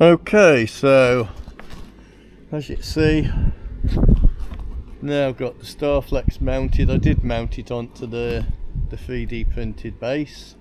Okay, so as you can see, now I've got the Starflex mounted. I did mount it onto the 3D printed base,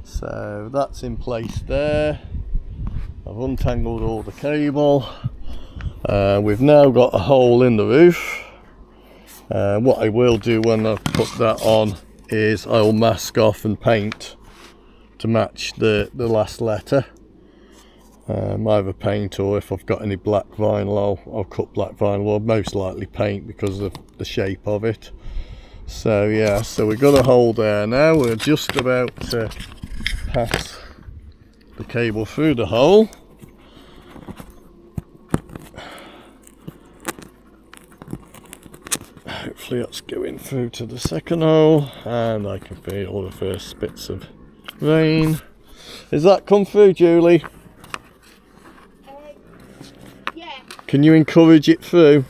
so that's in place there. I've untangled all the cable. We've now got a hole in the roof. What I will do when I've put that on is I'll mask off and paint to match the last letter. Either paint, or if I've got any black vinyl, I'll cut black vinyl, or most likely paint because of the shape of it. So yeah, so we've got a hole there now. We're just about to pass the cable through the hole. Hopefully that's going through to the second hole, and I can feel the first bits of rain. Has that come through, Julie? Yeah. Can you encourage it through?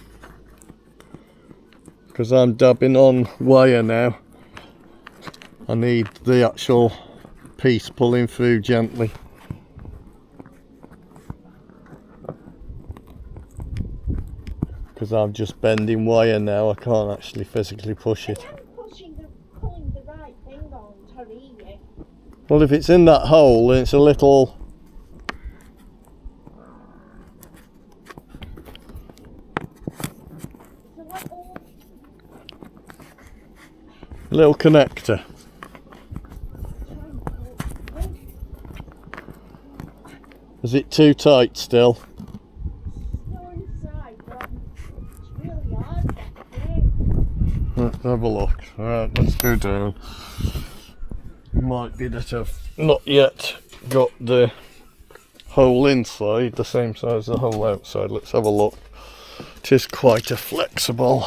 Because I'm dabbing on wire now. I need the actual piece pulling through gently. Because I'm just bending wire now, I can't actually physically push it. Pulling the right thing on to read it. Well, if it's in that hole, then it's a little... little connector. Is it too tight still? Let's have a look. Alright, let's go down. Might be that I've not yet got the hole inside the same size as the hole outside. Let's have a look. It is quite a flexible.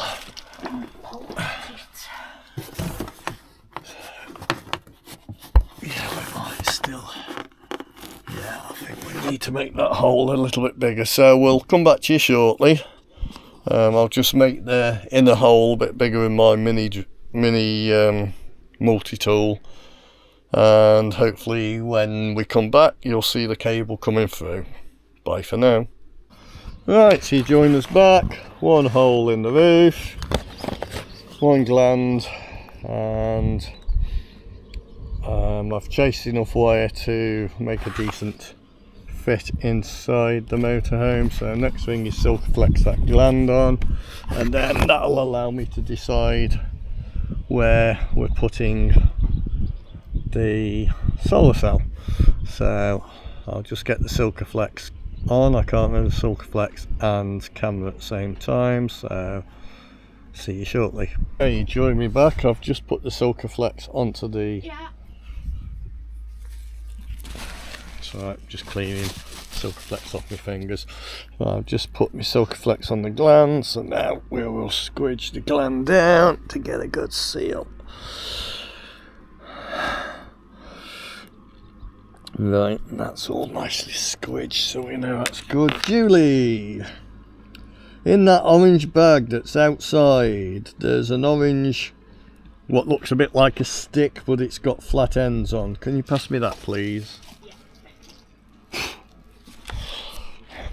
Yeah, we might still. Yeah, I think we need to make that hole a little bit bigger. So we'll come back to you shortly. I'll just make the inner hole a bit bigger in my mini multi-tool, and hopefully when we come back you'll see the cable coming through. Bye for now. Right, so you join us back. One hole in the roof, one gland, and I've chased enough wire to make a decent fit inside the motorhome. So next thing is Silkaflex that gland on, and then that'll allow me to decide where we're putting the solar cell. So I'll just get the Silkaflex on. I can't remember Silkaflex and camera at the same time, so see you shortly. Okay, you join me back. I've just put the Silkaflex onto the... Yeah. Alright, just cleaning Silkaflex off my fingers. I've just put my Silkaflex on the gland, so now we will squidge the gland down to get a good seal. Right, that's all nicely squidged, so we know that's good. Julie, in that orange bag that's outside, there's an orange, what looks a bit like a stick, but it's got flat ends on. Can you pass me that, please?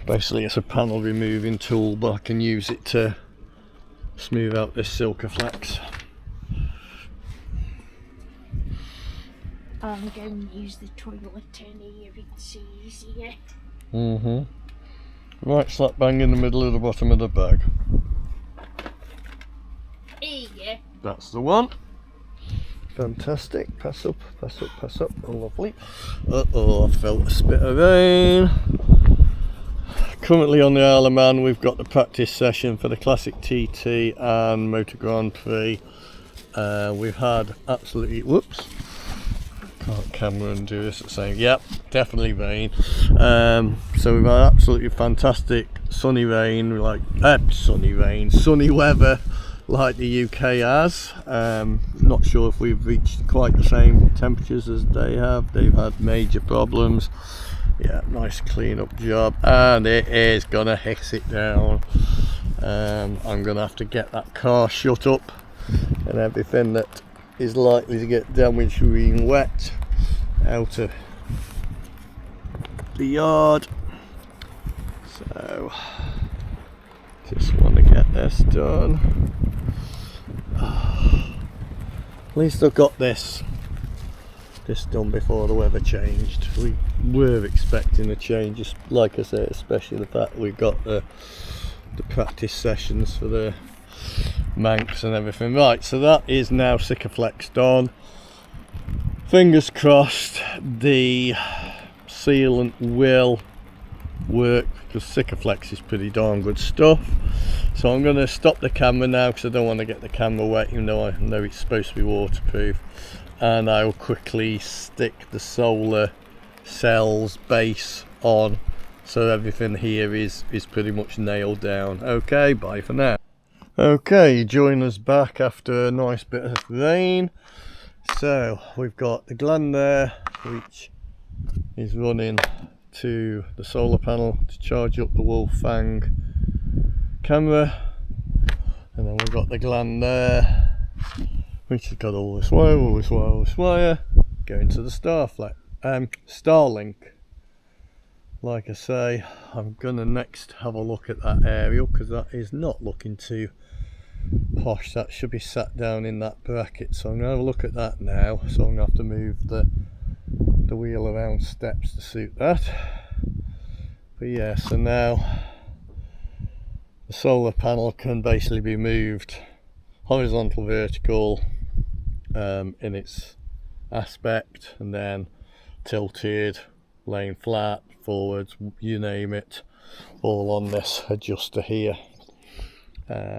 Basically it's a panel removing tool, but I can use it to smooth out this Silkaflex. I'm going to use the toilet turn here, it's easier. Right slap bang in the middle of the bottom of the bag. Here. That's the one. Fantastic. Pass up, pass up, pass up. Oh, lovely. Uh-oh, I felt a spit of rain. Currently on the Isle of Man, we've got the practice session for the Classic TT and Motor Grand Prix. We've had absolutely, whoops, can't camera and do this at the same, yep, definitely rain. So we've had absolutely fantastic sunny rain, sunny weather like the UK has. Not sure if we've reached quite the same temperatures as they have. They've had major problems. Yeah, nice clean up job, and it is gonna hiss it down. I'm gonna have to get that car shut up and everything that is likely to get damaged from being wet out of the yard. So just want to get this done. At least I've got this done before the weather changed. We were expecting a change, like I say, especially the fact we've got the practice sessions for the Manx and everything. Right, so that is now Sikaflex done. Fingers crossed the sealant will work, because Sikaflex is pretty darn good stuff. So I'm going to stop the camera now because I don't want to get the camera wet, even though I know it's supposed to be waterproof. And I'll quickly stick the solar cells base on, so everything here is pretty much nailed down. Okay, bye for now. Okay, join us back after a nice bit of rain. So we've got the gland there, which is running to the solar panel to charge up the Wolfang camera, and then we've got the gland there, which has got all this wire going to the Starlink. Like I say, I'm gonna next have a look at that aerial, because that is not looking too posh. That should be sat down in that bracket, so I'm gonna have a look at that now. So I'm gonna have to move the wheel around steps to suit that. But yeah, so now the solar panel can basically be moved horizontal, vertical, in its aspect, and then tilted, laying flat, forwards, you name it, all on this adjuster here.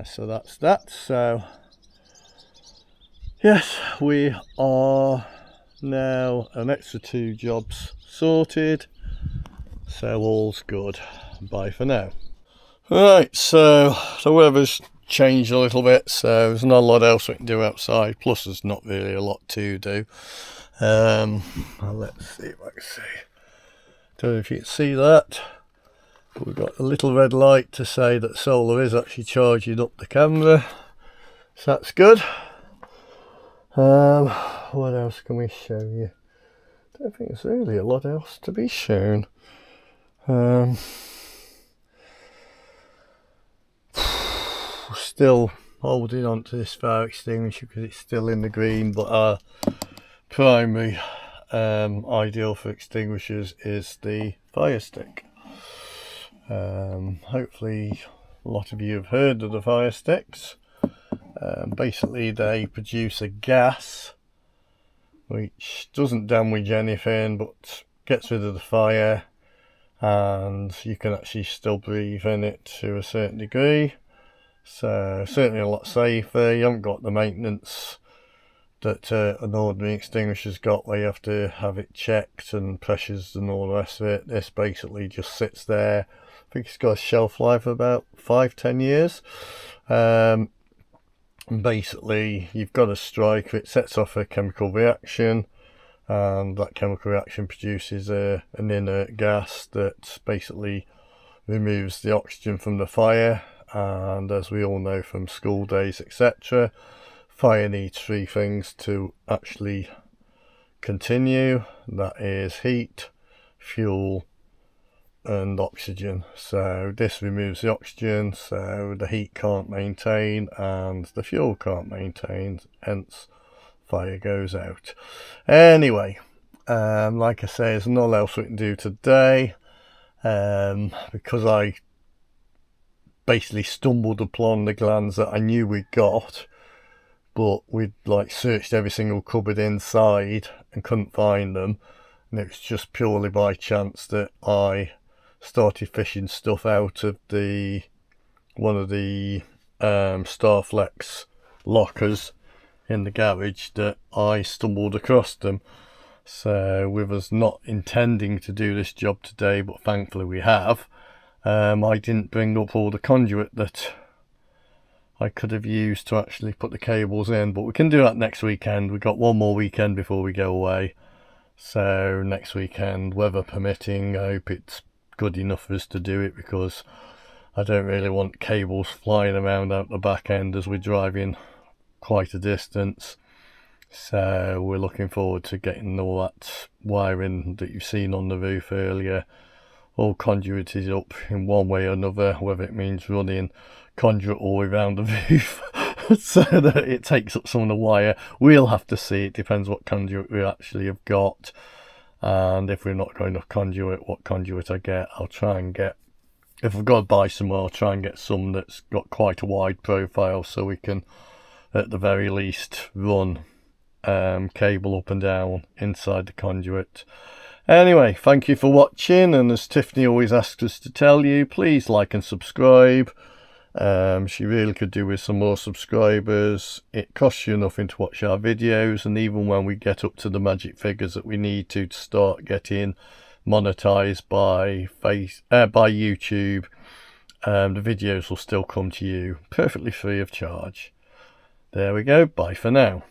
So that's that. So yes, we are now an extra 2 jobs sorted, so all's good. Bye for now. Right, so the weather's changed a little bit, so there's not a lot else we can do outside, plus there's not really a lot to do. Well, let's see if I can see. Don't know if you can see that, but we've got a little red light to say that solar is actually charging up the camera, so that's good. What else can we show you? I don't think there's really a lot else to be shown. Still holding on to this fire extinguisher because it's still in the green, but our primary ideal for extinguishers is the fire stick. Hopefully a lot of you have heard of the fire sticks. Basically they produce a gas which doesn't damage anything but gets rid of the fire, and you can actually still breathe in it to a certain degree. So certainly a lot safer. You haven't got the maintenance that an ordinary extinguisher's got, where you have to have it checked and pressures and all the rest of it. This basically just sits there. I think it's got a shelf life of about 5-10 years. Basically you've got a striker, it sets off a chemical reaction, and that chemical reaction produces an inert gas that basically removes the oxygen from the fire. And as we all know from school days, etc., fire needs 3 things to actually continue. That is heat, fuel and oxygen. So this removes the oxygen, so the heat can't maintain and the fuel can't maintain, hence fire goes out. Anyway, like I say, there's nothing else we can do today, because I basically stumbled upon the glands that I knew we'd got, but we'd like searched every single cupboard inside and couldn't find them, and it was just purely by chance that I started fishing stuff out of one of the Starflex lockers in the garage that I stumbled across them. So with us not intending to do this job today, but thankfully we have, I didn't bring up all the conduit that I could have used to actually put the cables in, but we can do that next weekend. We've got one more weekend before we go away, so next weekend, weather permitting, I hope it's good enough for us to do it, because I don't really want cables flying around out the back end as we're driving quite a distance. So we're looking forward to getting all that wiring that you've seen on the roof earlier all conduit is up in one way or another, whether it means running conduit all the way around the roof so that it takes up some of the wire. We'll have to see. It depends what conduit we actually have got, and if we're not got enough conduit, what conduit I get. I'll try and get, if I've got to buy some more, I'll try and get some that's got quite a wide profile, so we can at the very least run cable up and down inside the conduit. Anyway, thank you for watching, and as Tiffany always asks us to tell you, please like and subscribe. She really could do with some more subscribers. It costs you nothing to watch our videos, and even when we get up to the magic figures that we need to start getting monetized by YouTube, the videos will still come to you perfectly free of charge. There we go. Bye for now.